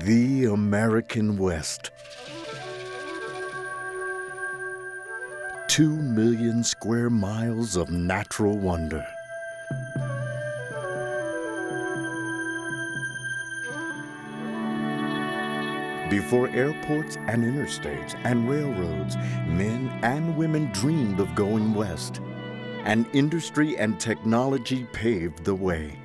The American West. 2 million square miles of natural wonder. Before airports and interstates and railroads, men and women dreamed of going west, and industry and technology paved the way.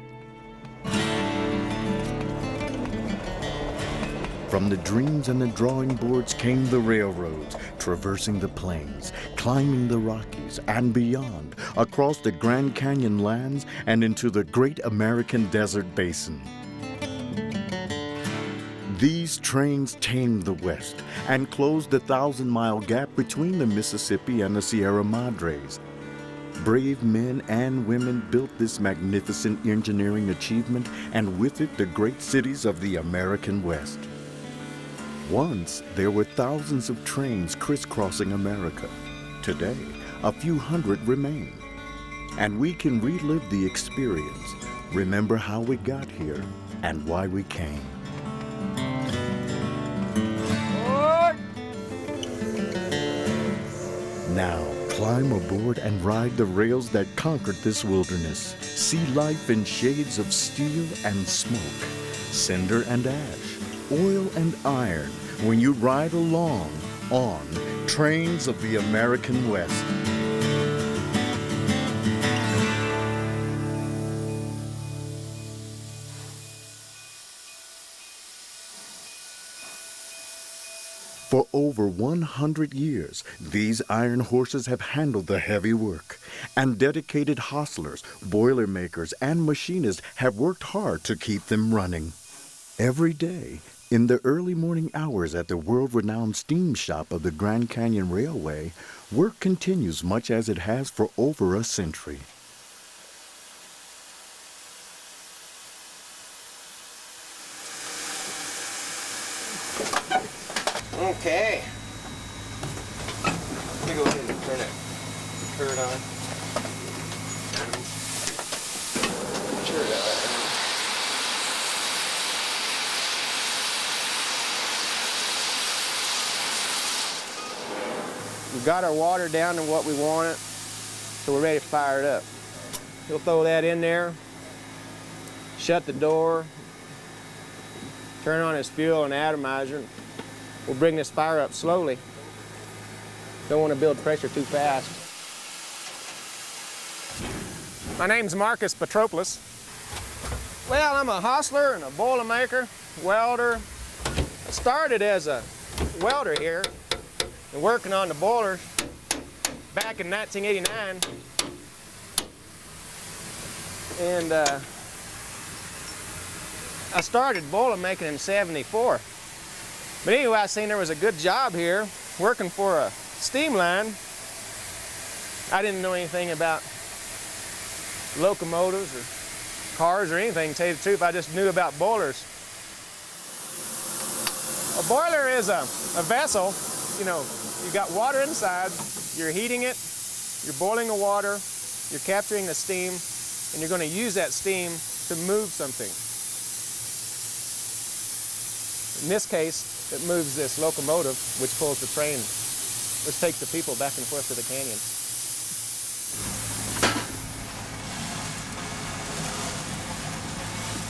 From the dreams and the drawing boards came the railroads, traversing the plains, climbing the Rockies, and beyond, across the Grand Canyon lands and into the great American desert basin. These trains tamed the West and closed the 1,000-mile gap between the Mississippi and the Sierra Madres. Brave men and women built this magnificent engineering achievement, and with it, the great cities of the American West. Once, there were thousands of trains crisscrossing America. Today, a few hundred remain. And we can relive the experience, remember how we got here and why we came. Now, climb aboard and ride the rails that conquered this wilderness. See life in shades of steel and smoke, cinder and ash, oil and iron, when you ride along on Trains of the American West. For over 100 years, these iron horses have handled the heavy work, and dedicated hostlers, boilermakers, and machinists have worked hard to keep them running. Every day, in the early morning hours at the world-renowned steam shop of the Grand Canyon Railway, work continues much as it has for over a century. Okay. Let me go ahead and turn that turret on. Turret on. We got our water down to what we want it, so we're ready to fire it up. He'll throw that in there, shut the door, turn on his fuel and atomizer. We'll bring this fire up slowly. Don't want to build pressure too fast. My name's Marcus Petropoulos. Well, I'm a hostler and a boilermaker, welder. I started as a welder here and working on the boilers back in 1989. And I started boilermaking in '74. But anyway, I seen there was a good job here working for a steam line. I didn't know anything about locomotives or cars or anything, to tell you the truth. I just knew about boilers. A boiler is a vessel. You know, you got water inside, you're heating it, you're boiling the water, you're capturing the steam, and you're going to use that steam to move something. In this case, it moves this locomotive, which pulls the train, which takes the people back and forth to the canyon.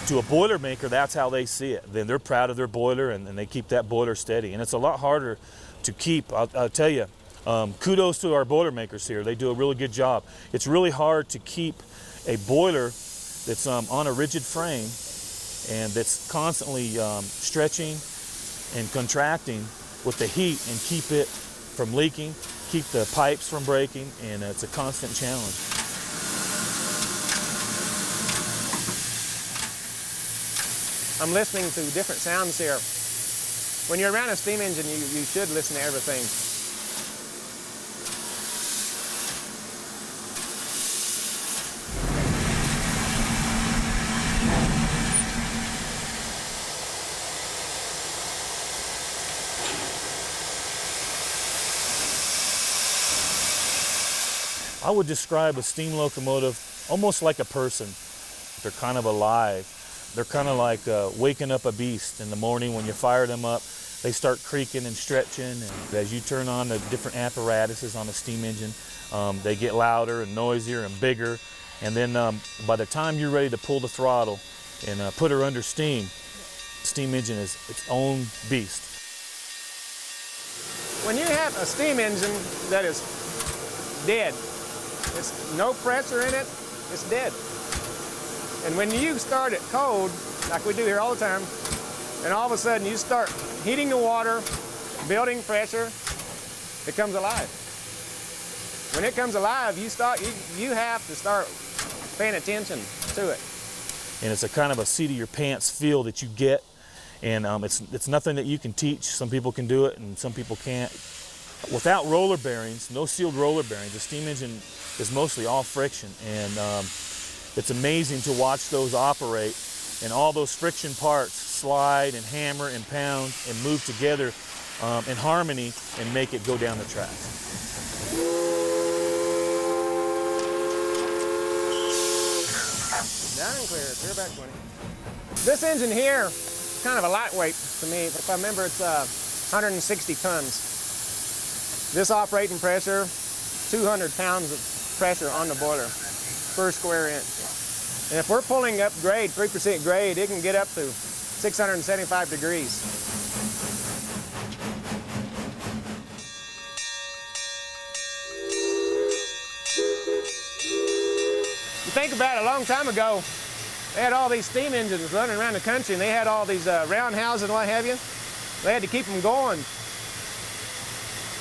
To a boilermaker, that's how they see it. Then they're proud of their boiler, and they keep that boiler steady. And it's a lot harder to keep. I'll tell you, kudos to our boilermakers here. They do a really good job. It's really hard to keep a boiler that's on a rigid frame and that's constantly stretching and contracting with the heat and keep it from leaking, keep the pipes from breaking, and it's a constant challenge. I'm listening to different sounds here. When you're around a steam engine, you should listen to everything. I would describe a steam locomotive almost like a person. They're kind of alive. They're kind of like waking up a beast in the morning. When you fire them up, they start creaking and stretching, and as you turn on the different apparatuses on the steam engine, they get louder and noisier and bigger, and then by the time you're ready to pull the throttle and put her under steam, the steam engine is its own beast. When you have a steam engine that is dead, it's no pressure in it, it's dead. And when you start it cold, like we do here all the time, and all of a sudden you start heating the water, building pressure, it comes alive. When it comes alive, you have to start paying attention to it. And it's a kind of a seat of your pants feel that you get, and it's nothing that you can teach. Some people can do it and some people can't. Without roller bearings, no sealed roller bearings, the steam engine is mostly all friction, and it's amazing to watch those operate, and all those friction parts slide and hammer and pound and move together in harmony and make it go down the track. Down and clear, clear back 20. This engine here is kind of a lightweight to me. If I remember, it's 160 tons. This operating pressure, 200 pounds of pressure on the boiler per square inch. And if we're pulling up grade, 3% grade, it can get up to 675 degrees. You think about it, a long time ago, they had all these steam engines running around the country, and they had all these roundhouses and what have you. They had to keep them going.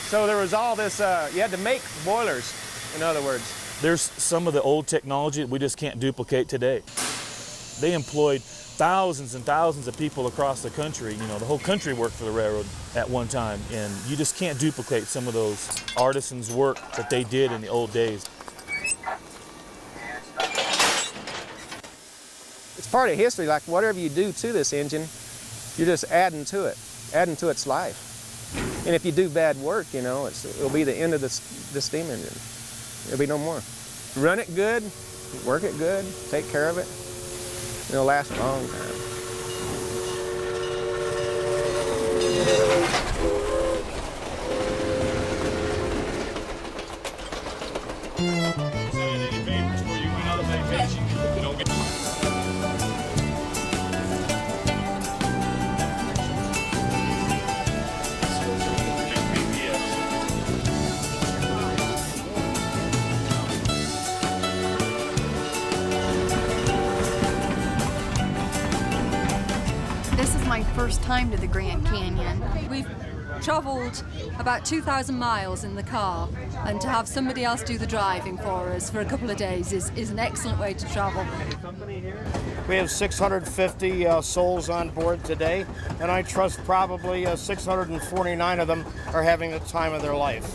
So there was all this, you had to make boilers, in other words. There's some of the old technology that we just can't duplicate today. They employed thousands and thousands of people across the country. You know, the whole country worked for the railroad at one time, and you just can't duplicate some of those artisans' work that they did in the old days. It's part of history, like whatever you do to this engine, you're just adding to its life. And if you do bad work, you know, it'll be the end of the steam engine. There'll be no more. Run it good, work it good, take care of it, and it'll last a long time. First time to the Grand Canyon. We've traveled about 2,000 miles in the car, and to have somebody else do the driving for us for a couple of days is an excellent way to travel. We have 650 souls on board today, and I trust probably 649 of them are having the time of their life.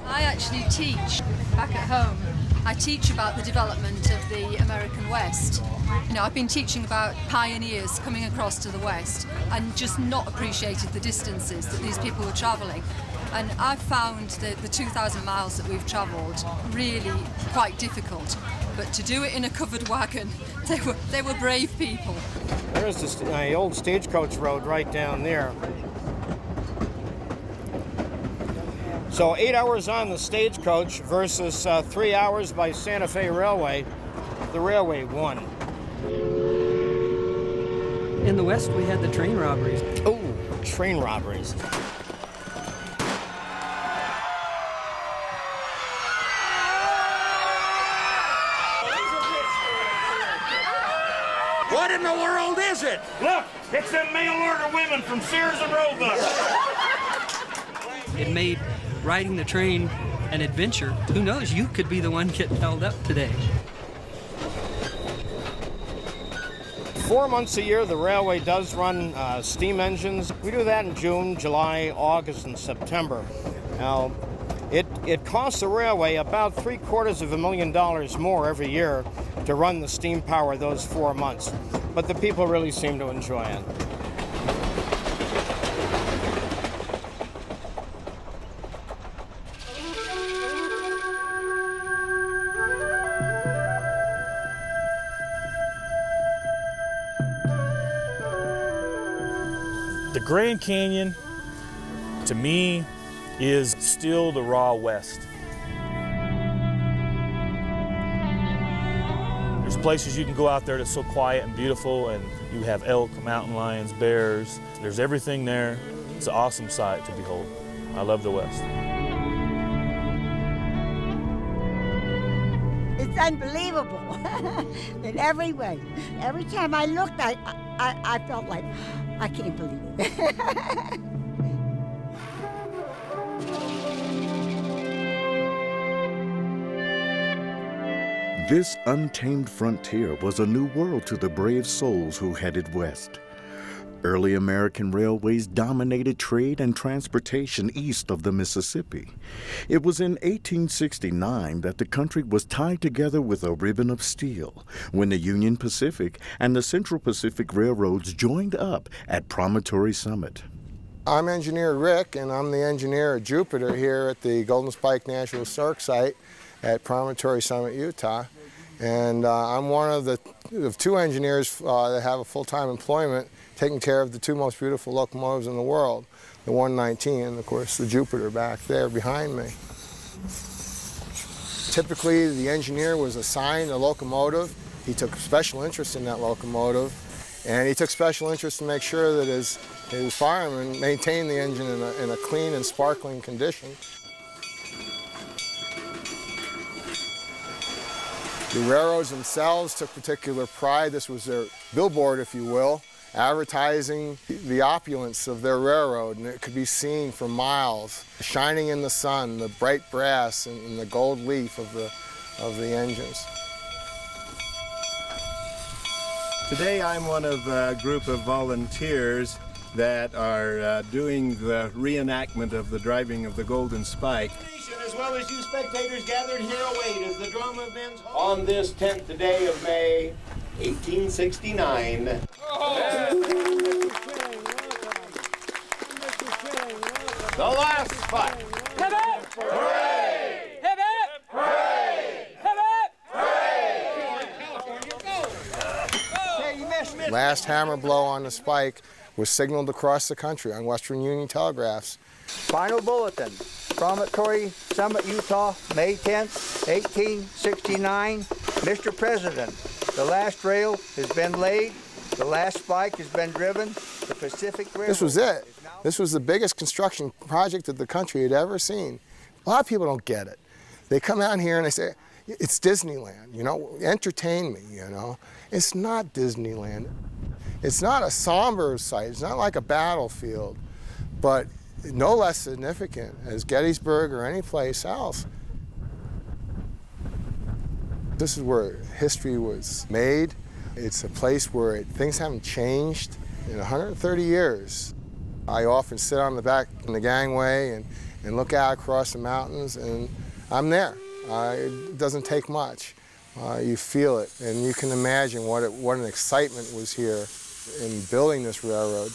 I actually teach back at home. I teach about the development of the American West. You know, I've been teaching about pioneers coming across to the West and just not appreciated the distances that these people were traveling. And I've found that the 2,000 miles that we've traveled really quite difficult. But to do it in a covered wagon, they were brave people. There's the old stagecoach road right down there. So 8 hours on the stagecoach versus 3 hours by Santa Fe Railway. The railway won. In the West, we had the train robberies. Oh, train robberies. What in the world is it? Look, it's them mail order women from Sears and Roebuck. It made riding the train an adventure. Who knows, you could be the one getting held up today. 4 months a year, the railway does run steam engines. We do that in June, July, August, and September. Now, it costs the railway about $750,000 more every year to run the steam power those 4 months. But the people really seem to enjoy it. The Grand Canyon, to me, is still the raw West. There's places you can go out there that's so quiet and beautiful, and you have elk, mountain lions, bears. There's everything there. It's an awesome sight to behold. I love the West. It's unbelievable in every way. Every time I looked, I felt like, I can't believe it. This untamed frontier was a new world to the brave souls who headed west. Early American railways dominated trade and transportation east of the Mississippi. It was in 1869 that the country was tied together with a ribbon of steel when the Union Pacific and the Central Pacific Railroads joined up at Promontory Summit. I'm Engineer Rick, and I'm the engineer at Jupiter here at the Golden Spike National Historic Site at Promontory Summit, Utah. And I'm one of two engineers that have a full-time employment taking care of the two most beautiful locomotives in the world, the 119 and, of course, the Jupiter back there behind me. Typically, the engineer was assigned a locomotive. He took special interest in that locomotive, and he took special interest to make sure that his firemen maintained the engine in a clean and sparkling condition. The railroads themselves took particular pride. This was their billboard, if you will, advertising the opulence of their railroad, and it could be seen for miles, shining in the sun, the bright brass and the gold leaf of the engines. Today I'm one of a group of volunteers that are doing the reenactment of the driving of the Golden Spike. As well as you spectators gathered here await as the drama of men's on this 10th day of May, 1869. The last fight. Hip hip! Hooray! Hip hip! Hooray! Hip hip! Hooray! Last hammer blow on the spike was signaled across the country on Western Union telegraphs. Final bulletin. Promontory Summit, Utah, May 10th, 1869. Mr. President, the last rail has been laid, the last spike has been driven, the Pacific Railroad. This was it. This was the biggest construction project that the country had ever seen. A lot of people don't get it. They come out here and they say, it's Disneyland, you know, entertain me, you know. It's not Disneyland. It's not a somber site, it's not like a battlefield, but no less significant as Gettysburg or any place else. This is where history was made. It's a place where things haven't changed in 130 years. I often sit on the back in the gangway and look out across the mountains, and I'm there. It doesn't take much. You feel it, and you can imagine what an excitement was here in building this railroad.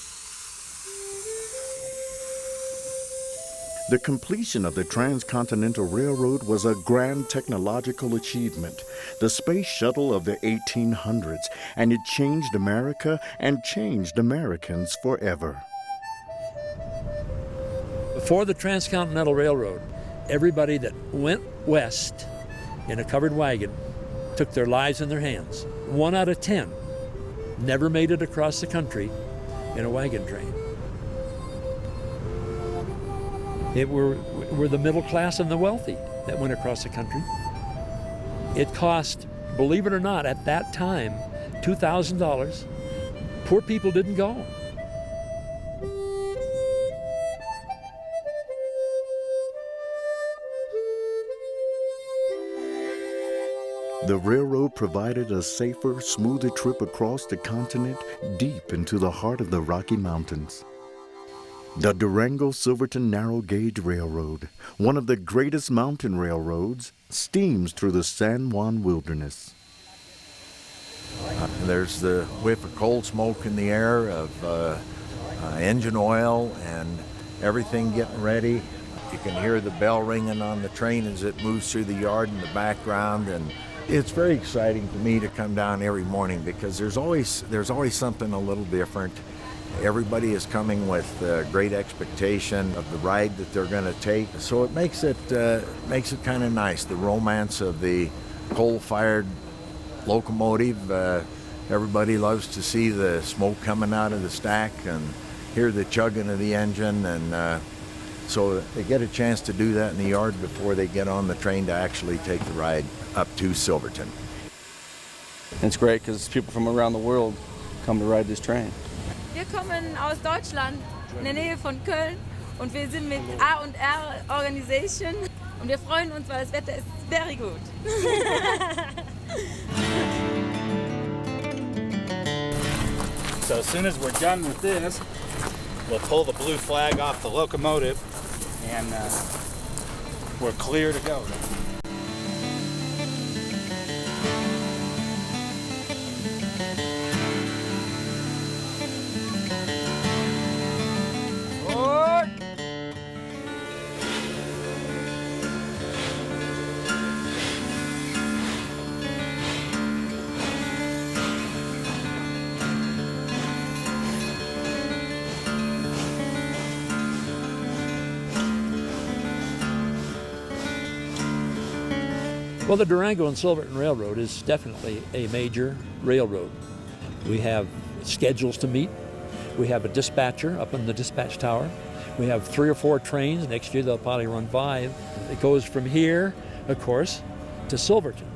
The completion of the Transcontinental Railroad was a grand technological achievement, the space shuttle of the 1800s, and it changed America and changed Americans forever. Before the Transcontinental Railroad, everybody that went west in a covered wagon took their lives in their hands. 1 out of 10 never made it across the country in a wagon train. It were the middle class and the wealthy that went across the country. It cost, believe it or not, at that time, $2,000. Poor people didn't go. The railroad provided a safer, smoother trip across the continent deep into the heart of the Rocky Mountains. The Durango Silverton Narrow Gauge Railroad, one of the greatest mountain railroads, steams through the San Juan wilderness. There's the whiff of coal smoke in the air of engine oil and everything getting ready. You can hear the bell ringing on the train as it moves through the yard in the background, and it's very exciting to me to come down every morning because there's always something a little different. Everybody is coming with great expectation of the ride that they're going to take. So it makes it kind of nice, the romance of the coal-fired locomotive. Everybody loves to see the smoke coming out of the stack and hear the chugging of the engine, and so they get a chance to do that in the yard before they get on the train to actually take the ride up to Silverton. It's great because people from around the world come to ride this train. Wir kommen aus Deutschland, in der Nähe von Köln, und wir sind mit A&R Organization und wir freuen uns, weil das Wetter ist very good. So as soon as we're done with this, we'll pull the blue flag off the locomotive and we're clear to go. Well, the Durango and Silverton Railroad is definitely a major railroad. We have schedules to meet. We have a dispatcher up in the dispatch tower. We have 3 or 4 trains. Next year they'll probably run 5. It goes from here, of course, to Silverton.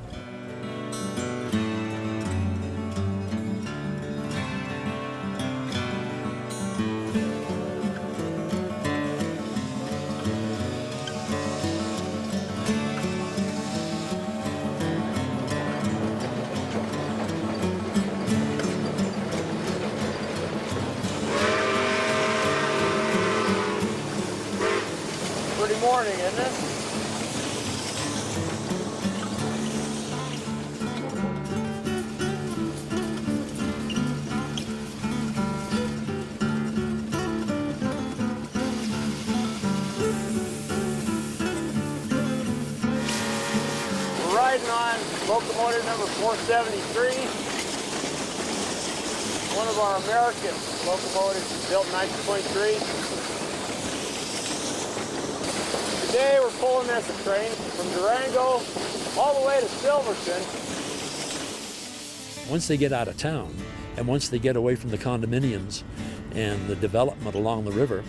Morning, isn't it? We're riding on locomotive number 473. One of our American locomotives built in 1923. Today we're pulling this train from Durango all the way to Silverton. Once they get out of town and once they get away from the condominiums and the development along the river,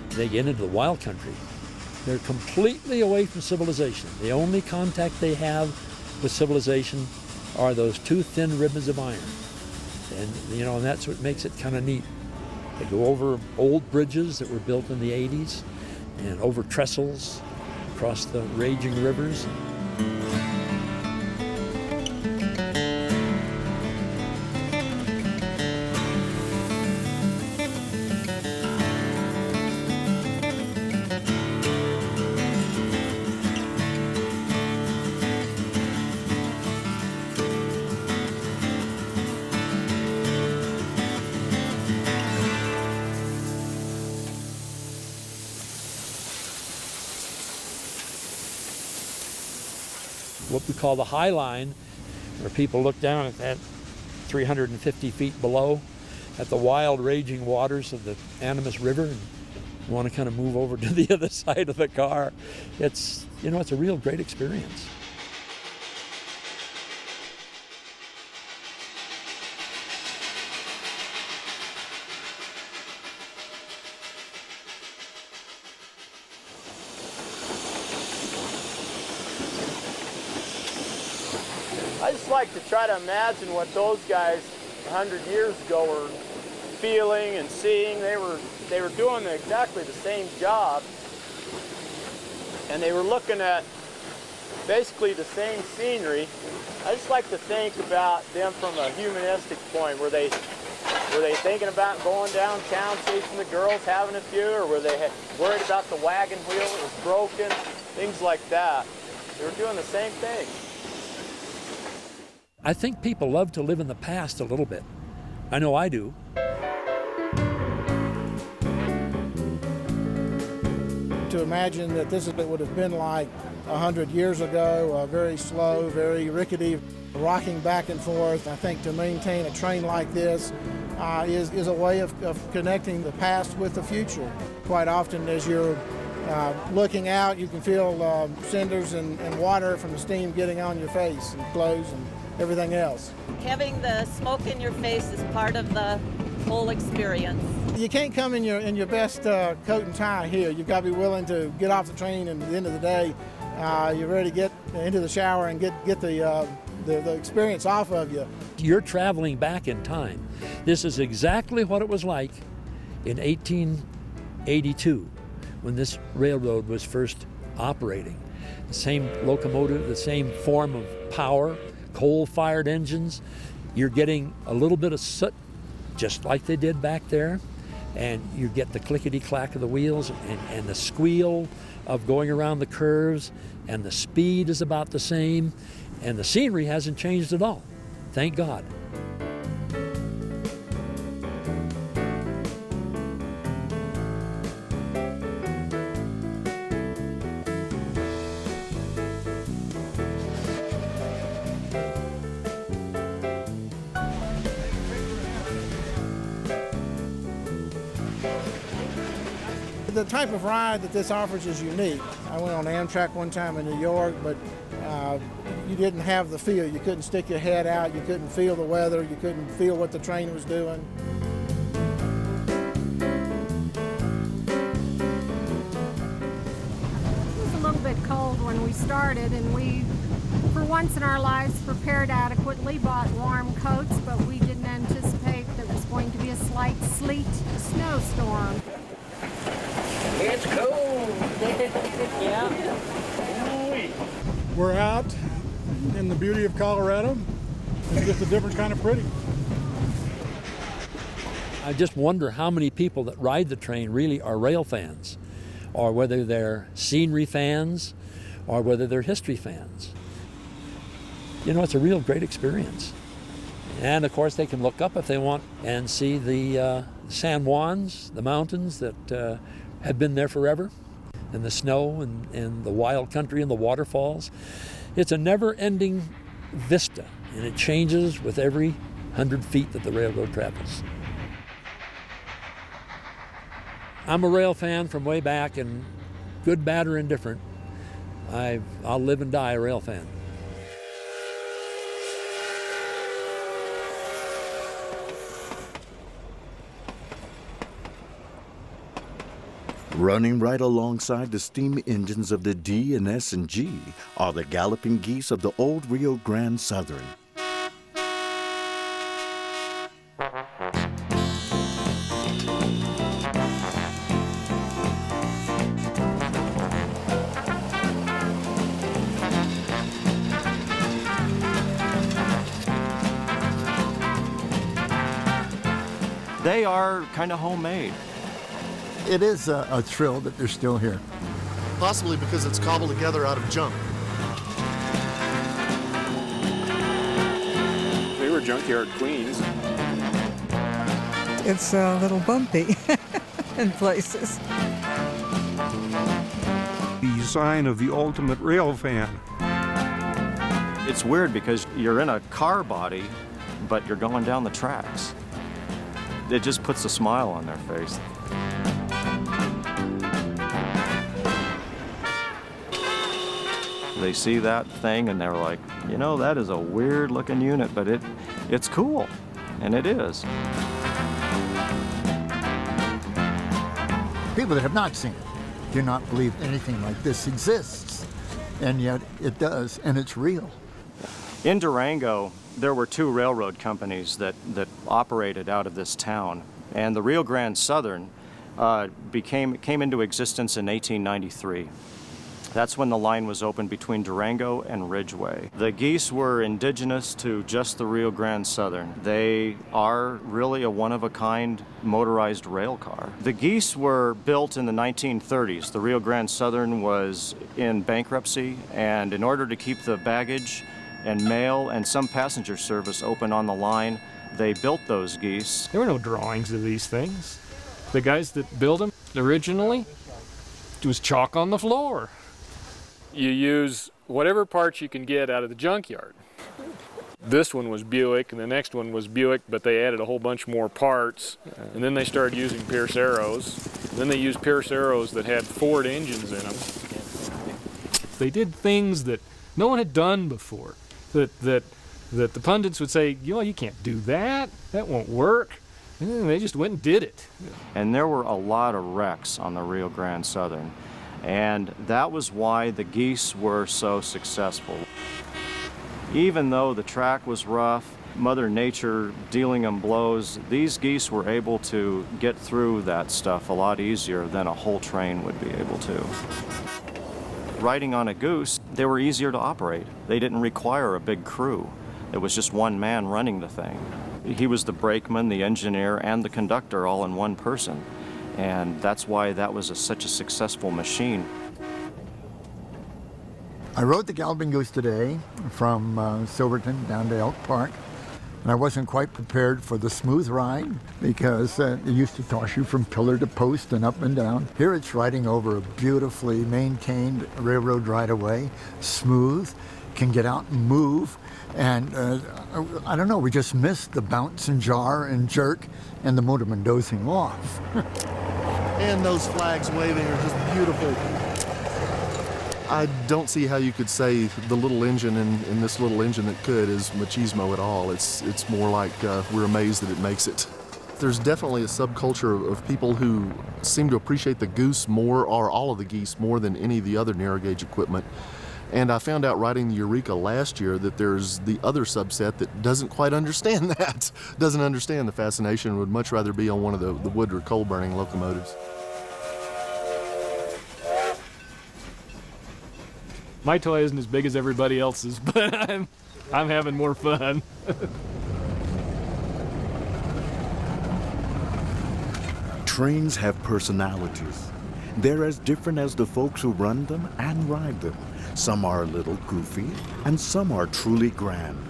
they get into the wild country. They're completely away from civilization. The only contact they have with civilization are those 2 thin ribbons of iron. And and that's what makes it kind of neat. They go over old bridges that were built in the 80s and over trestles across the raging rivers. What we call the High Line, where people look down at that 350 feet below at the wild raging waters of the Animas River and want to kind of move over to the other side of the car. It's a real great experience. I just like to try to imagine what those guys 100 years ago were feeling and seeing. They were doing exactly the same job, and they were looking at basically the same scenery. I just like to think about them from a humanistic point. Were they thinking about going downtown, chasing the girls, having a few, or were they worried about the wagon wheel that was broken, things like that? They were doing the same thing. I think people love to live in the past a little bit. I know I do. To imagine that this is what it would have been like 100 years ago, very slow, very rickety. Rocking back and forth, I think to maintain a train like this is a way of connecting the past with the future. Quite often as you're looking out, you can feel cinders and water from the steam getting on your face and clothes and everything else. Having the smoke in your face is part of the whole experience. You can't come in your best coat and tie here. You've got to be willing to get off the train, and at the end of the day, you're ready to get into the shower and get the experience off of you. You're traveling back in time. This is exactly what it was like in 1882 when this railroad was first operating. The same locomotive, the same form of power, coal-fired engines. You're getting a little bit of soot, just like they did back there, and you get the clickety-clack of the wheels and the squeal of going around the curves, and the speed is about the same, and the scenery hasn't changed at all. Thank God. The type of ride that this offers is unique. I went on Amtrak one time in New York, but you didn't have the feel. You couldn't stick your head out, you couldn't feel the weather, you couldn't feel what the train was doing. It was a little bit cold when we started, and we, for once in our lives, prepared adequately, bought warm coats, but we didn't anticipate there was going to be a slight sleet snowstorm. It's cold. Yeah. We're out in the beauty of Colorado. It's just a different kind of pretty. I just wonder how many people that ride the train really are rail fans, or whether they're scenery fans, or whether they're history fans. You know, it's a real great experience. And of course they can look up if they want and see the San Juans, the mountains that have been there forever, and the snow and the wild country and the waterfalls. It's a never-ending vista, and it changes with every 100 feet that the railroad travels. I'm a rail fan from way back, and good, bad, or indifferent, I'll live and die a rail fan. Running right alongside the steam engines of the D and S and G are the galloping geese of the old Rio Grande Southern. They are kind of homemade. It is a thrill that they're still here. Possibly because it's cobbled together out of junk. They were junkyard queens. It's a little bumpy in places. The sign of the ultimate rail fan. It's weird because you're in a car body, but you're going down the tracks. It just puts a smile on their face. They see that thing and they're like, you know, that is a weird looking unit, but it's cool, and it is. People that have not seen it do not believe anything like this exists, and yet it does, and it's real. In Durango, there were two railroad companies that operated out of this town, and the Rio Grande Southern came into existence in 1893. That's when the line was opened between Durango and Ridgeway. The Geese were indigenous to just the Rio Grande Southern. They are really a one-of-a-kind motorized rail car. The Geese were built in the 1930s. The Rio Grande Southern was in bankruptcy, and in order to keep the baggage and mail and some passenger service open on the line, they built those Geese. There were no drawings of these things. The guys that built them originally, it was chalk on the floor. You use whatever parts you can get out of the junkyard. This one was Buick, and the next one was Buick, but they added a whole bunch more parts. And then they started using Pierce Arrows. Then they used Pierce Arrows that had Ford engines in them. They did things that no one had done before. That the pundits would say, you can't do that. That won't work. And they just went and did it. And there were a lot of wrecks on the Rio Grande Southern. And that was why the Geese were so successful. Even though the track was rough, Mother Nature dealing them blows, these geese were able to get through that stuff a lot easier than a whole train would be able to. Riding on a goose, they were easier to operate. They didn't require a big crew. It was just one man running the thing. He was the brakeman, the engineer, and the conductor all in one person. And that's why that was such a successful machine. I rode the Galloping Goose today from Silverton down to Elk Park, and I wasn't quite prepared for the smooth ride because it used to toss you from pillar to post and up and down. Here it's riding over a beautifully maintained railroad right-of-way, smooth, can get out and move, and I don't know, we just missed the bounce and jar and jerk and the motorman dozing off. And those flags waving are just beautiful. I don't see how you could say the little engine in this little engine that could is machismo at all. It's more like we're amazed that it makes it. There's definitely a subculture of people who seem to appreciate the goose more, or all of the geese, more than any of the other narrow gauge equipment. And I found out riding the Eureka last year that there's the other subset that doesn't quite understand that, doesn't understand the fascination, would much rather be on one of the wood or coal burning locomotives. My toy isn't as big as everybody else's, but I'm having more fun. Trains have personalities. They're as different as the folks who run them and ride them. Some are a little goofy, and some are truly grand.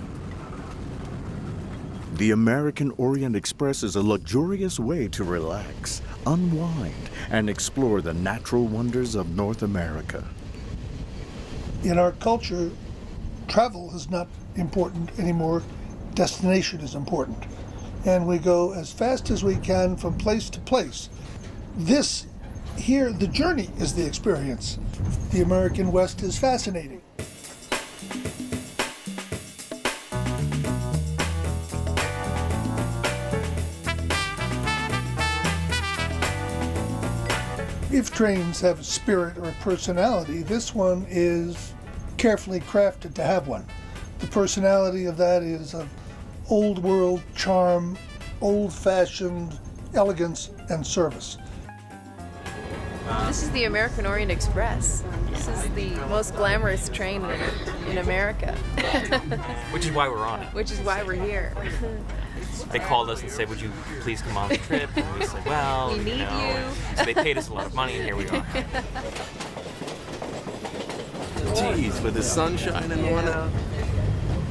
The American Orient Express is a luxurious way to relax, unwind, and explore the natural wonders of North America. In our culture, travel is not important anymore. Destination is important. And we go as fast as we can from place to place. This here, the journey is the experience. The American West is fascinating. If trains have a spirit or a personality, this one is carefully crafted to have one. The personality of that is of old world charm, old-fashioned elegance and service. This is the American Orient Express. This is the most glamorous train in America. Which is why we're on it. Which is why we're here. They called us and said, would you please come on the trip? And we said, well, we need you. So they paid us a lot of money, and here we are. Geez, with the sun shining on it.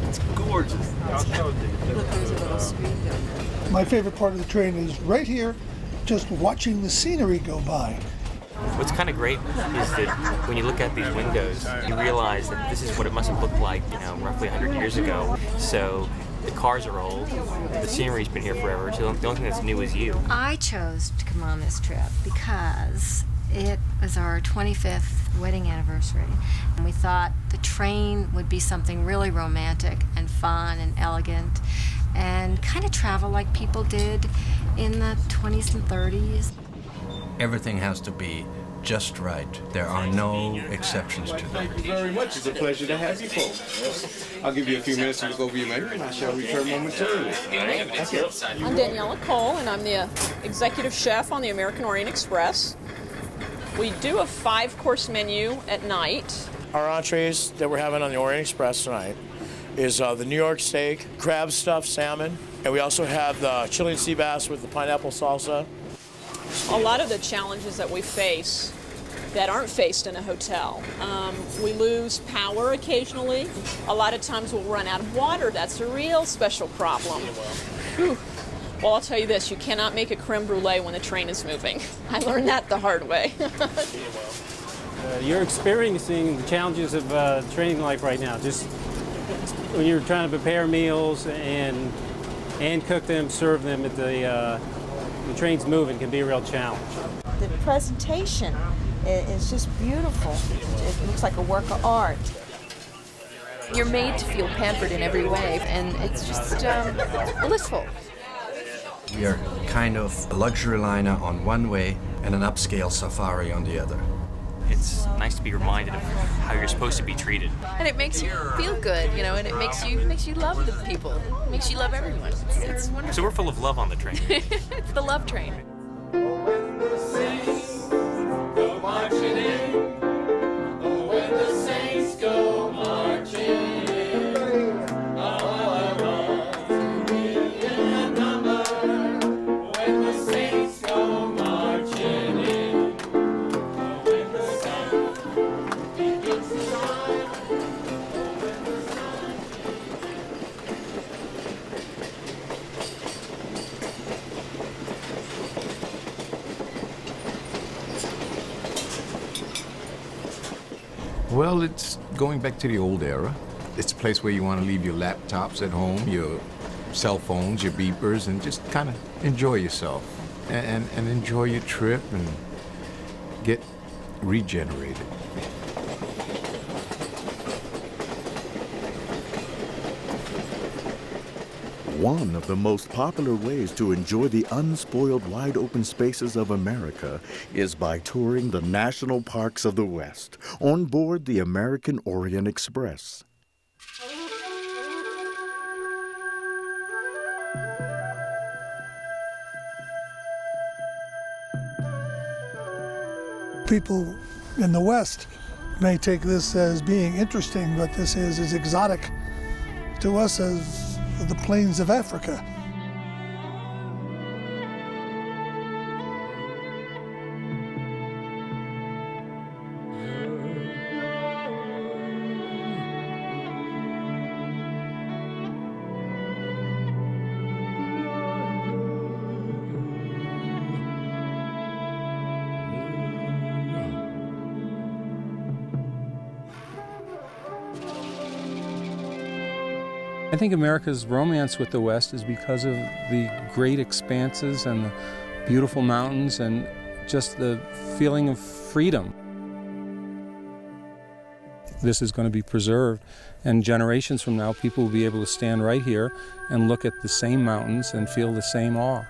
It's gorgeous. Look, there's a little street down there. My favorite part of the train is right here, just watching the scenery go by. What's kind of great is that when you look at these windows, you realize that this is what it must have looked like, roughly 100 years ago. So the cars are old, the scenery's been here forever, so the only thing that's new is you. I chose to come on this trip because it was our 25th wedding anniversary, and we thought the train would be something really romantic and fun and elegant and kind of travel like people did in the 20s and 30s. Everything has to be just right. There are no exceptions to that. Thank you very much. It's a pleasure to have you folks. I'll give you a few minutes to look over your menu, and I shall return momentarily. I'm Daniela Cole, and I'm the executive chef on the American Orient Express. We do a 5-course menu at night. Our entrees that we're having on the Orient Express tonight is the New York steak, crab stuffed salmon, and we also have the Chilean sea bass with the pineapple salsa. A lot of the challenges that we face that aren't faced in a hotel. We lose power occasionally. A lot of times we'll run out of water. That's a real special problem. Whew. Well, I'll tell you this, you cannot make a creme brulee when the train is moving. I learned that the hard way. You're experiencing the challenges of training life right now. Just when you're trying to prepare meals and cook them, serve them at the train's moving can be a real challenge. The presentation is just beautiful. It looks like a work of art. You're made to feel pampered in every way, and it's just blissful. We are kind of a luxury liner on one way and an upscale safari on the other. It's nice to be reminded of how you're supposed to be treated. And it makes you feel good, you know, and it makes you love the people. It makes you love everyone. It's wonderful. So we're full of love on the train. It's the love train. Well, it's going back to the old era. It's a place where you want to leave your laptops at home, your cell phones, your beepers, and just kind of enjoy yourself and enjoy your trip and get regenerated. One of the most popular ways to enjoy the unspoiled wide open spaces of America is by touring the national parks of the West on board the American Orient Express. People in the West may take this as being interesting, but this is as exotic to us as the plains of Africa. I think America's romance with the West is because of the great expanses and the beautiful mountains and just the feeling of freedom. This is going to be preserved, and generations from now, people will be able to stand right here and look at the same mountains and feel the same awe.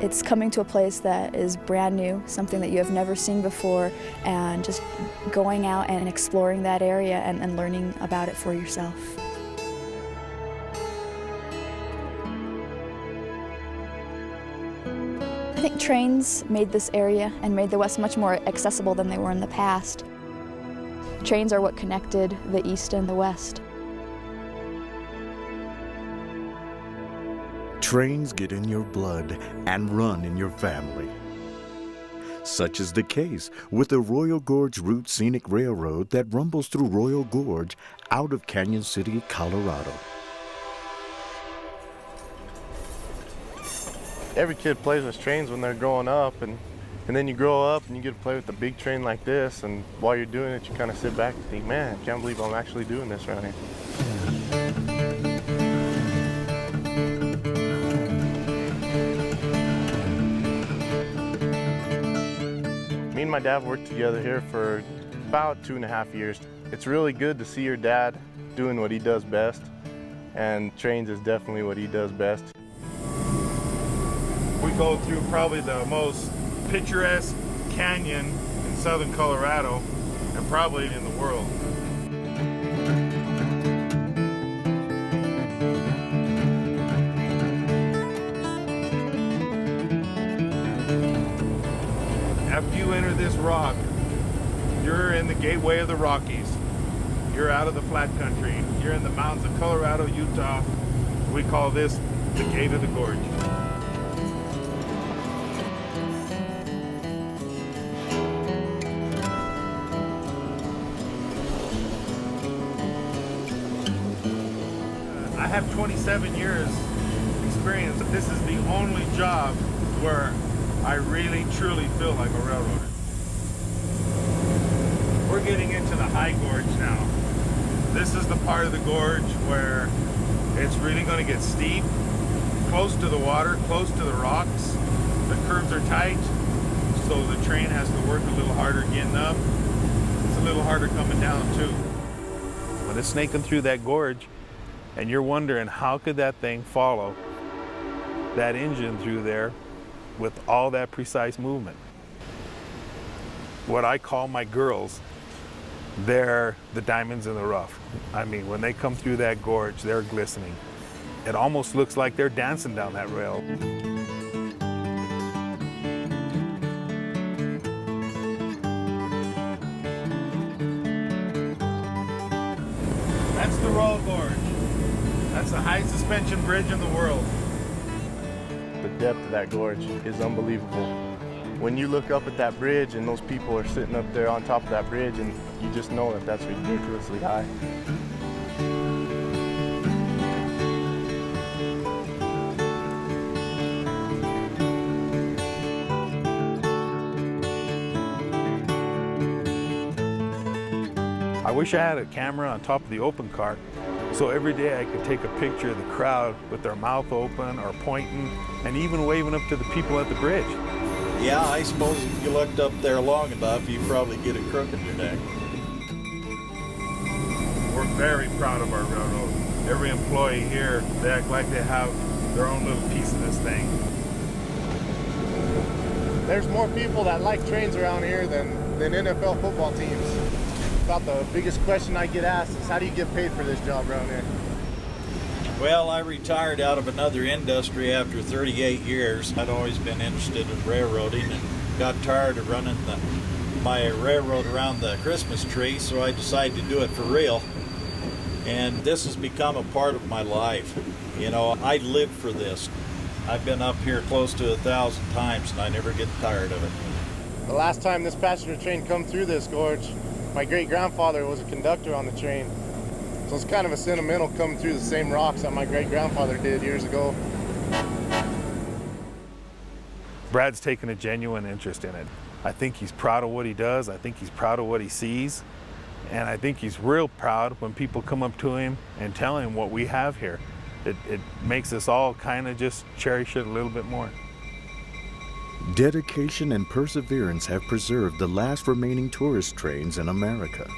It's coming to a place that is brand new, something that you have never seen before, and just going out and exploring that area and learning about it for yourself. I think trains made this area and made the West much more accessible than they were in the past. Trains are what connected the East and the West. Trains get in your blood and run in your family. Such is the case with the Royal Gorge Route Scenic Railroad that rumbles through Royal Gorge out of Canyon City, Colorado. Every kid plays with trains when they're growing up, and then you grow up and you get to play with a big train like this, and while you're doing it, you kind of sit back and think, man, I can't believe I'm actually doing this around here. Me and my dad worked together here for about 2.5 years. It's really good to see your dad doing what he does best, and trains is definitely what he does best. We go through probably the most picturesque canyon in southern Colorado and probably in the world. After you enter this rock, you're in the gateway of the Rockies. You're out of the flat country. You're in the mountains of Colorado, Utah. We call this the gate of the gorge. have 27 years experience. This is the only job where I really, truly feel like a railroader. We're getting into the high gorge now. This is the part of the gorge where it's really going to get steep, close to the water, close to the rocks. The curves are tight, so the train has to work a little harder getting up. It's a little harder coming down too. When it's snaking through that gorge, and you're wondering how could that thing follow that engine through there with all that precise movement. What I call my girls, they're the diamonds in the rough. I mean, when they come through that gorge, they're glistening. It almost looks like they're dancing down that rail. That's the Royal Gorge. That's the highest suspension bridge in the world. The depth of that gorge is unbelievable. When you look up at that bridge and those people are sitting up there on top of that bridge, and you just know that that's ridiculously high. I wish I had a camera on top of the open cart, so every day I could take a picture of the crowd with their mouth open or pointing and even waving up to the people at the bridge. Yeah, I suppose if you looked up there long enough, you'd probably get a crook in your neck. We're very proud of our railroad. Every employee here, they act like they have their own little piece of this thing. There's more people that like trains around here than NFL football teams. About the biggest question I get asked is, how do you get paid for this job around here? Well, I retired out of another industry after 38 years. I'd always been interested in railroading and got tired of running my railroad around the Christmas tree, so I decided to do it for real. And this has become a part of my life. You know, I live for this. I've been up here close to 1,000 times and I never get tired of it. The last time this passenger train come through this gorge, my great-grandfather was a conductor on the train. So it's kind of a sentimental coming through the same rocks that my great-grandfather did years ago. Brad's taken a genuine interest in it. I think he's proud of what he does. I think he's proud of what he sees. And I think he's real proud when people come up to him and tell him what we have here. It makes us all kind of just cherish it a little bit more. Dedication and perseverance have preserved the last remaining tourist trains in America.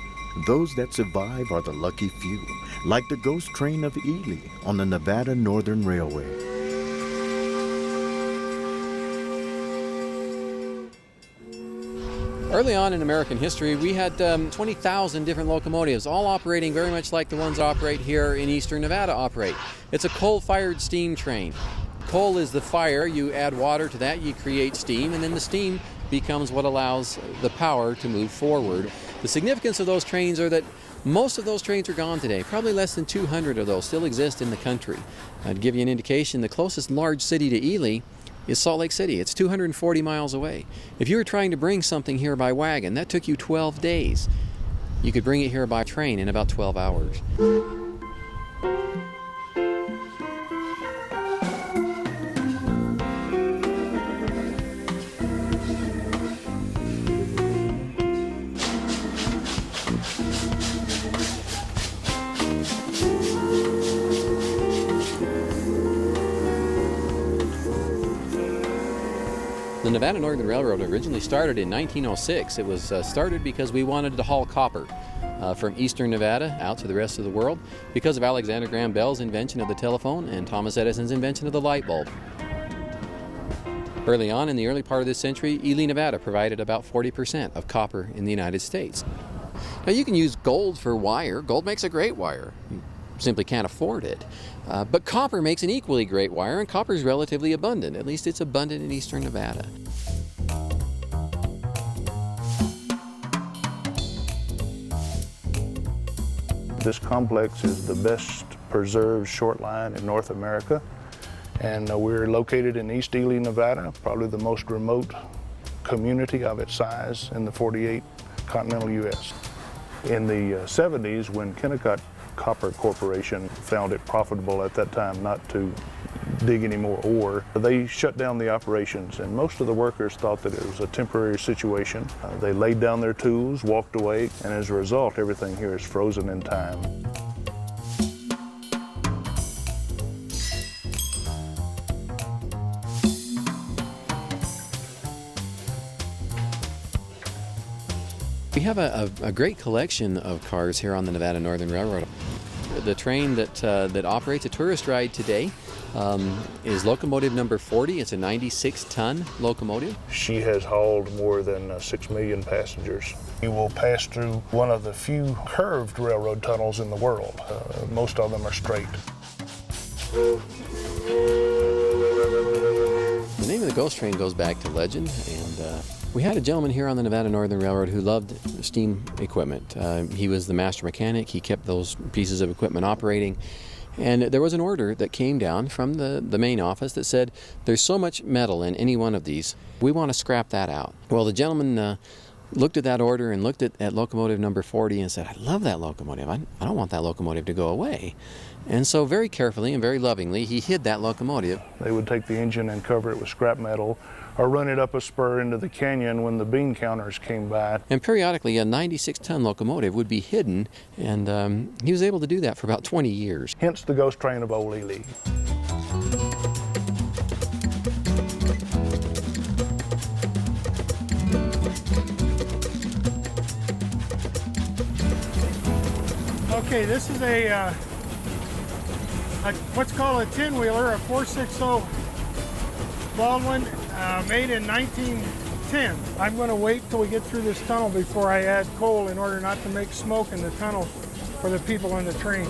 Those that survive are the lucky few, like the Ghost Train of Ely on the Nevada Northern Railway. Early on in American history, we had 20,000 different locomotives, all operating very much like the ones that operate here in eastern Nevada operate. It's a coal-fired steam train. Coal is the fire. You add water to that, you create steam, and then the steam becomes what allows the power to move forward. The significance of those trains are that most of those trains are gone today. Probably less than 200 of those still exist in the country. To give you an indication, the closest large city to Ely is Salt Lake City. It's 240 miles away. If you were trying to bring something here by wagon, that took you 12 days. You could bring it here by train in about 12 hours. The Nevada Northern Railroad originally started in 1906. It was started because we wanted to haul copper from eastern Nevada out to the rest of the world because of Alexander Graham Bell's invention of the telephone and Thomas Edison's invention of the light bulb. Early on in the early part of this century, Ely, Nevada provided about 40% of copper in the United States. Now you can use gold for wire. Gold makes a great wire. You simply can't afford it. But copper makes an equally great wire, and copper is relatively abundant. At least it's abundant in eastern Nevada. This complex is the best preserved short line in North America, and we're located in East Ely, Nevada, probably the most remote community of its size in the 48 continental U.S. In the 70s, when Kennecott Copper Corporation found it profitable at that time not to dig any more ore. They shut down the operations, and most of the workers thought that it was a temporary situation. They laid down their tools, walked away, and as a result, everything here is frozen in time. We have a great collection of cars here on the Nevada Northern Railroad. The train that operates a tourist ride today is locomotive number 40. It's a 96-ton locomotive. She has hauled more than 6 million passengers. You will pass through one of the few curved railroad tunnels in the world. Most of them are straight. The name of the Ghost Train goes back to legend, and we had a gentleman here on the Nevada Northern Railroad who loved steam equipment. He was the master mechanic. He kept those pieces of equipment operating. And there was an order that came down from the main office that said, there's so much metal in any one of these, we want to scrap that out. Well, the gentleman looked at that order and looked at locomotive number 40 and said, I love that locomotive. I don't want that locomotive to go away. And so very carefully and very lovingly, he hid that locomotive. They would take the engine and cover it with scrap metal or run it up a spur into the canyon when the bean counters came by. And periodically, a 96-ton locomotive would be hidden, and he was able to do that for about 20 years. Hence the Ghost Train of Ely. Okay, this is a what's called a 10-wheeler, a 460 Baldwin, made in 1910. I'm going to wait till we get through this tunnel before I add coal in order not to make smoke in the tunnel for the people on the train.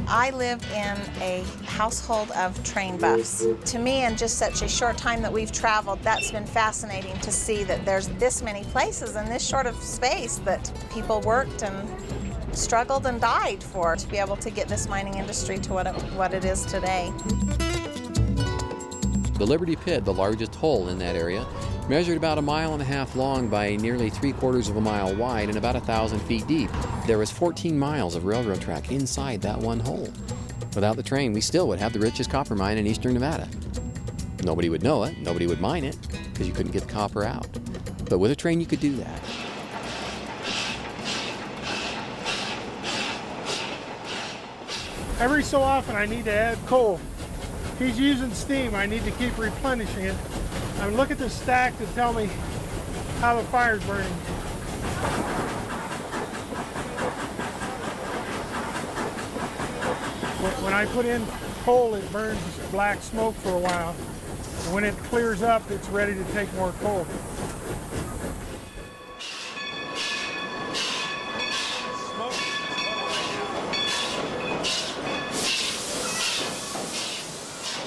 I live in a household of train buffs. To me, in just such a short time that we've traveled, that's been fascinating to see that there's this many places in this short of space that people worked and struggled and died for to be able to get this mining industry to what it is today. The Liberty Pit, the largest hole in that area, measured about 1.5 miles long by nearly 3/4 of a mile wide and about 1,000 feet deep. There was 14 miles of railroad track inside that one hole. Without the train, we still would have the richest copper mine in eastern Nevada. Nobody would know it, nobody would mine it, because you couldn't get the copper out. But with a train, you could do that. Every so often I need to add coal. He's using steam, I need to keep replenishing it. I look at the stack to tell me how the fire's burning. When I put in coal, it burns black smoke for a while. When it clears up, it's ready to take more coal.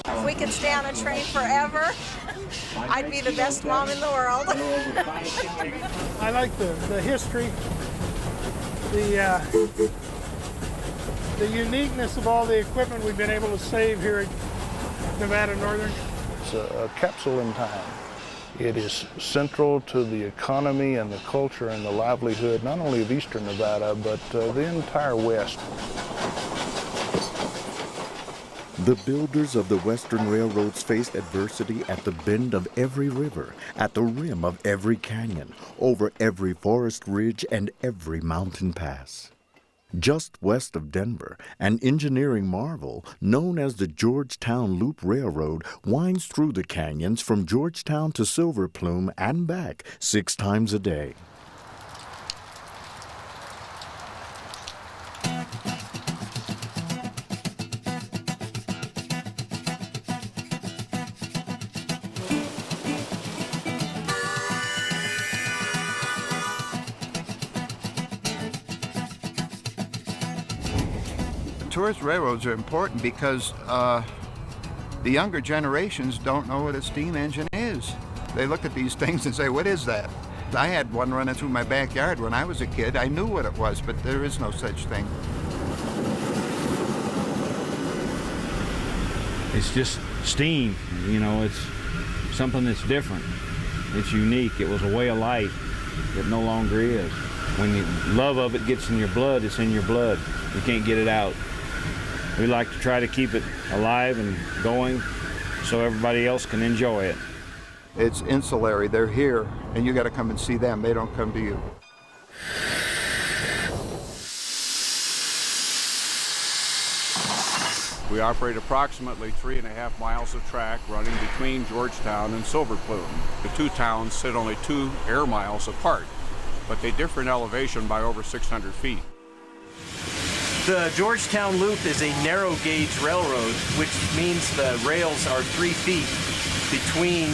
If we could stay on a train forever, I'd be the best mom in the world. I like the history, the uniqueness of all the equipment we've been able to save here at Nevada Northern. It's a capsule in time. It is central to the economy and the culture and the livelihood, not only of eastern Nevada, but the entire West. The builders of the Western railroads faced adversity at the bend of every river, at the rim of every canyon, over every forest ridge and every mountain pass. Just west of Denver, an engineering marvel known as the Georgetown Loop Railroad winds through the canyons from Georgetown to Silver Plume and back 6 times a day. Tourist railroads are important because the younger generations don't know what a steam engine is. They look at these things and say, what is that? I had one running through my backyard when I was a kid. I knew what it was, but there is no such thing. It's just steam, you know, it's something that's different. It's unique. It was a way of life. it no longer is. When the love of it gets in your blood, it's in your blood. You can't get it out. We like to try to keep it alive and going so everybody else can enjoy it. It's insulary. They're here, and you got to come and see them. They don't come to you. We operate approximately 3.5 miles of track running between Georgetown and Silver Plume. The two towns sit only 2 air miles apart, but they differ in elevation by over 600 feet. The Georgetown Loop is a narrow gauge railroad, which means the rails are 3 feet between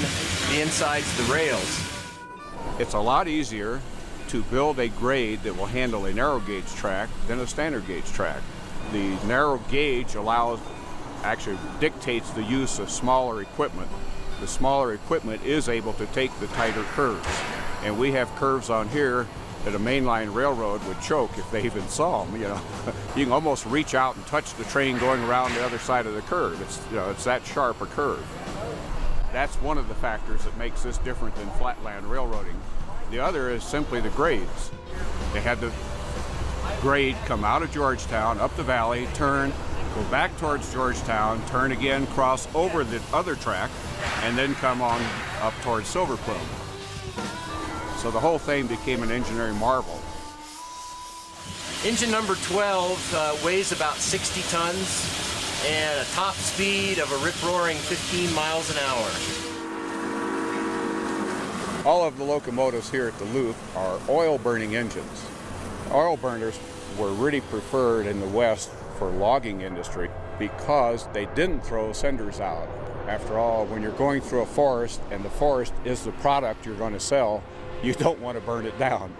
the insides of the rails. It's a lot easier to build a grade that will handle a narrow gauge track than a standard gauge track. The narrow gauge actually dictates the use of smaller equipment. The smaller equipment is able to take the tighter curves. And we have curves on here that a mainline railroad would choke if they even saw them, you know. You can almost reach out and touch the train going around the other side of the curve. It's that sharp a curve. That's one of the factors that makes this different than flatland railroading. The other is simply the grades. They had the grade come out of Georgetown, up the valley, turn, go back towards Georgetown, turn again, cross over the other track, and then come on up towards Silver Plume. So the whole thing became an engineering marvel. Engine number 12 weighs about 60 tons and a top speed of a rip-roaring 15 miles an hour. All of the locomotives here at the Loop are oil-burning engines. Oil burners were really preferred in the West for logging industry because they didn't throw cinders out. After all, when you're going through a forest and the forest is the product you're going to sell, you don't want to burn it down.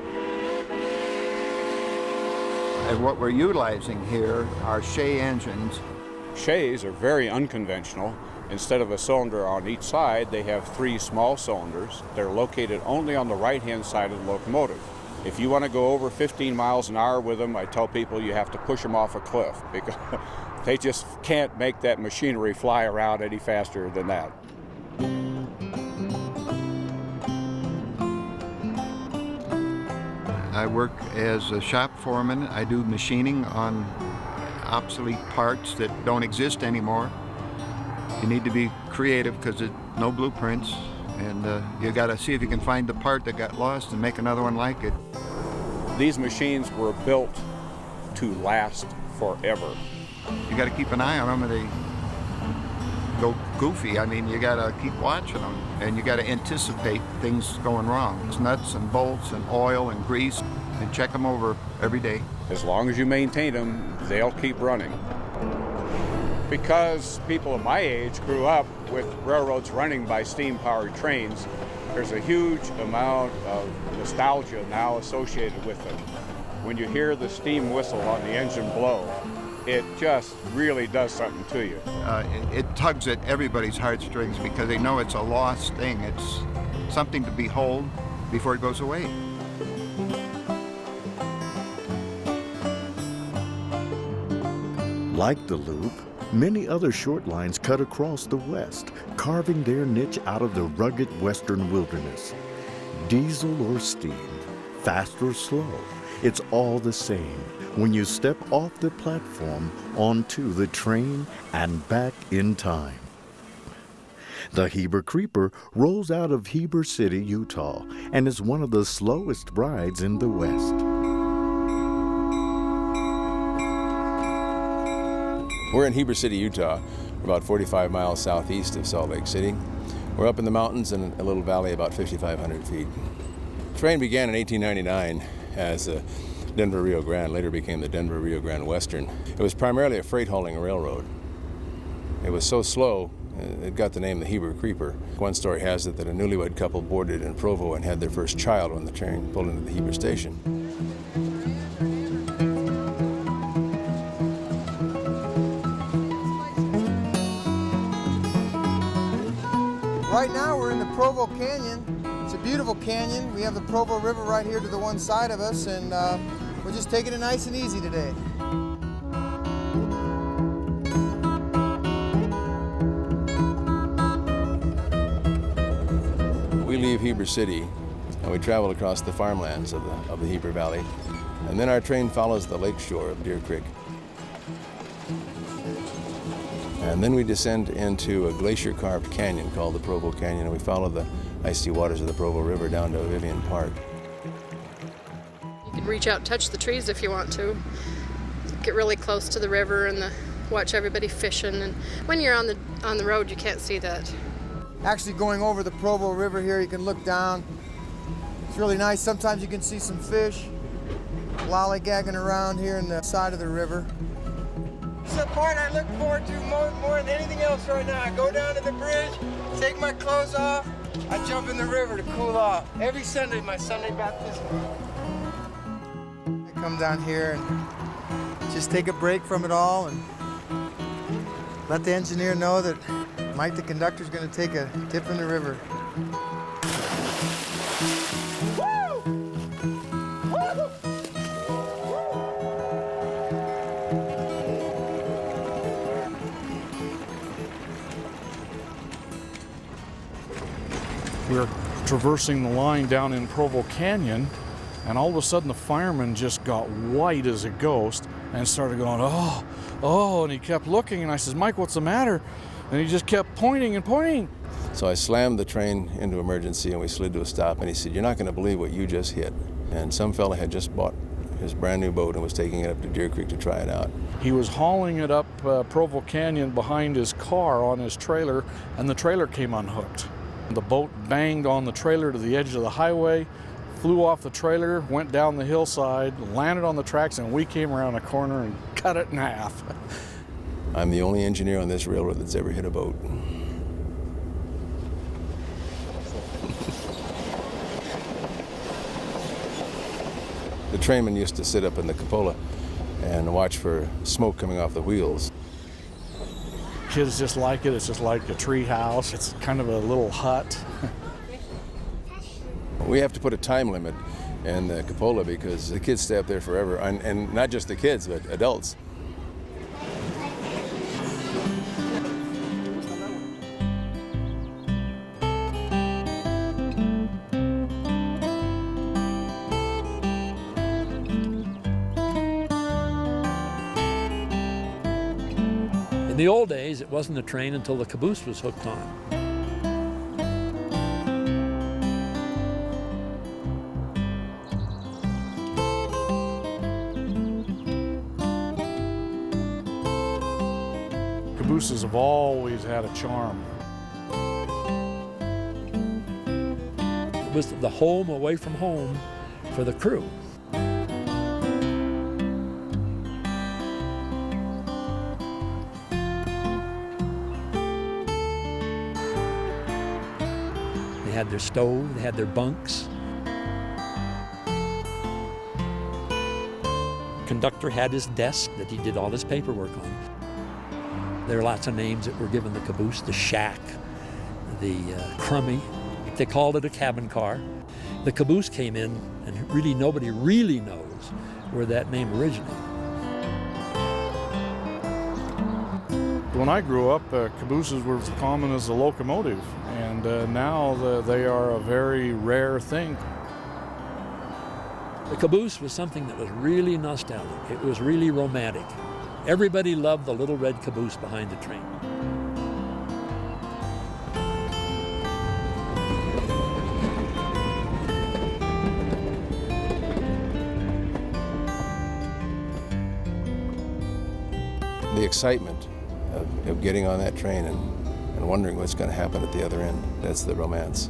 And what we're utilizing here are Shay engines. Shays are very unconventional. Instead of a cylinder on each side, they have 3 small cylinders. They're located only on the right-hand side of the locomotive. If you want to go over 15 miles an hour with them, I tell people you have to push them off a cliff because they just can't make that machinery fly around any faster than that. I work as a shop foreman. I do machining on obsolete parts that don't exist anymore. You need to be creative because there's no blueprints, and you got to see if you can find the part that got lost and make another one like it. These machines were built to last forever. You got to keep an eye on them, or they go goofy. I mean, you got to keep watching them, and you got to anticipate things going wrong. It's nuts and bolts and oil and grease, and check them over every day. As long as you maintain them, they'll keep running. Because people of my age grew up with railroads running by steam-powered trains, there's a huge amount of nostalgia now associated with them. When you hear the steam whistle on the engine blow, it just really does something to you. It tugs at everybody's heartstrings because they know it's a lost thing. It's something to behold before it goes away. Like the Loop, many other short lines cut across the West, carving their niche out of the rugged western wilderness. Diesel or steam, fast or slow, it's all the same when you step off the platform onto the train and back in time. The Heber Creeper rolls out of Heber City, Utah, and is one of the slowest rides in the West. We're in Heber City, Utah, about 45 miles southeast of Salt Lake City. We're up in the mountains in a little valley about 5,500 feet. The train began in 1899 as the Denver Rio Grande, later became the Denver Rio Grande Western. It was primarily a freight hauling railroad. It was so slow, it got the name the Heber Creeper. One story has it that a newlywed couple boarded in Provo and had their first child when the train pulled into the Heber station. Right now we're in the Provo Canyon. It's a beautiful canyon. We have the Provo River right here to the one side of us, and we're just taking it nice and easy today. We leave Heber City and we travel across the farmlands of the Heber Valley. And then our train follows the lake shore of Deer Creek. And then we descend into a glacier-carved canyon called the Provo Canyon, and we follow the icy waters of the Provo River down to Vivian Park. You can reach out and touch the trees if you want to. Get really close to the river and watch everybody fishing. And when you're on the road, you can't see that. Actually going over the Provo River here, you can look down. It's really nice. Sometimes you can see some fish lollygagging around here in the side of the river. It's the part I look forward to more than anything else right now. I go down to the bridge, take my clothes off, I jump in the river to cool off. Every Sunday, my Sunday baptism. I come down here and just take a break from it all and let the engineer know that Mike the conductor's going to take a dip in the river. We're traversing the line down in Provo Canyon, and all of a sudden the fireman just got white as a ghost and started going, oh, and he kept looking, and I says, Mike, what's the matter? And he just kept pointing and pointing. So I slammed the train into emergency, and we slid to a stop, and he said, you're not going to believe what you just hit. And some fella had just bought his brand new boat and was taking it up to Deer Creek to try it out. He was hauling it up Provo Canyon behind his car on his trailer, and the trailer came unhooked. The boat banged on the trailer to the edge of the highway, flew off the trailer, went down the hillside, landed on the tracks, and we came around a corner and cut it in half. I'm the only engineer on this railroad that's ever hit a boat. The trainmen used to sit up in the cupola and watch for smoke coming off the wheels. Kids just like it. It's just like a tree house. It's kind of a little hut. We have to put a time limit in the cupola because the kids stay up there forever, and not just the kids, but adults. In the old days, it wasn't a train until the caboose was hooked on. Cabooses have always had a charm. It was the home away from home for the crew. They had their stove, they had their bunks. Conductor had his desk that he did all his paperwork on. There are lots of names that were given the caboose: the shack, the crummy. They called it a cabin car. The caboose came in, and really nobody really knows where that name originated. When I grew up, cabooses were as common as a locomotive, and now they are a very rare thing. The caboose was something that was really nostalgic. It was really romantic. Everybody loved the little red caboose behind the train. The excitement of getting on that train and wondering what's going to happen at the other end, that's the romance.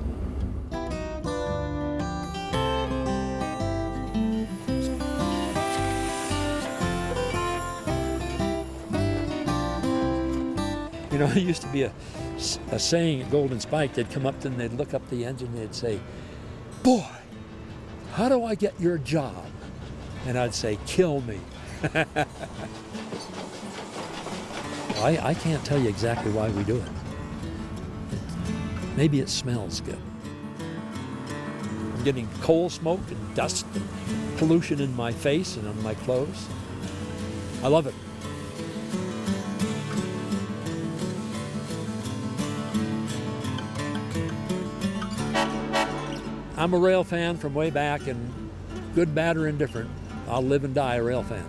You know, there used to be a saying at Golden Spike. They'd come up and they'd look up the engine and they'd say, "Boy, how do I get your job?" And I'd say, "Kill me." I can't tell you exactly why we do it. Maybe it smells good. I'm getting coal smoke and dust and pollution in my face and on my clothes. I love it. I'm a rail fan from way back, and good, bad, or indifferent, I'll live and die a rail fan.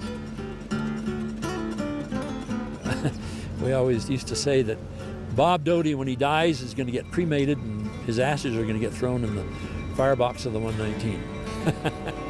We always used to say that Bob Doty, when he dies, is going to get cremated and his ashes are going to get thrown in the firebox of the 119.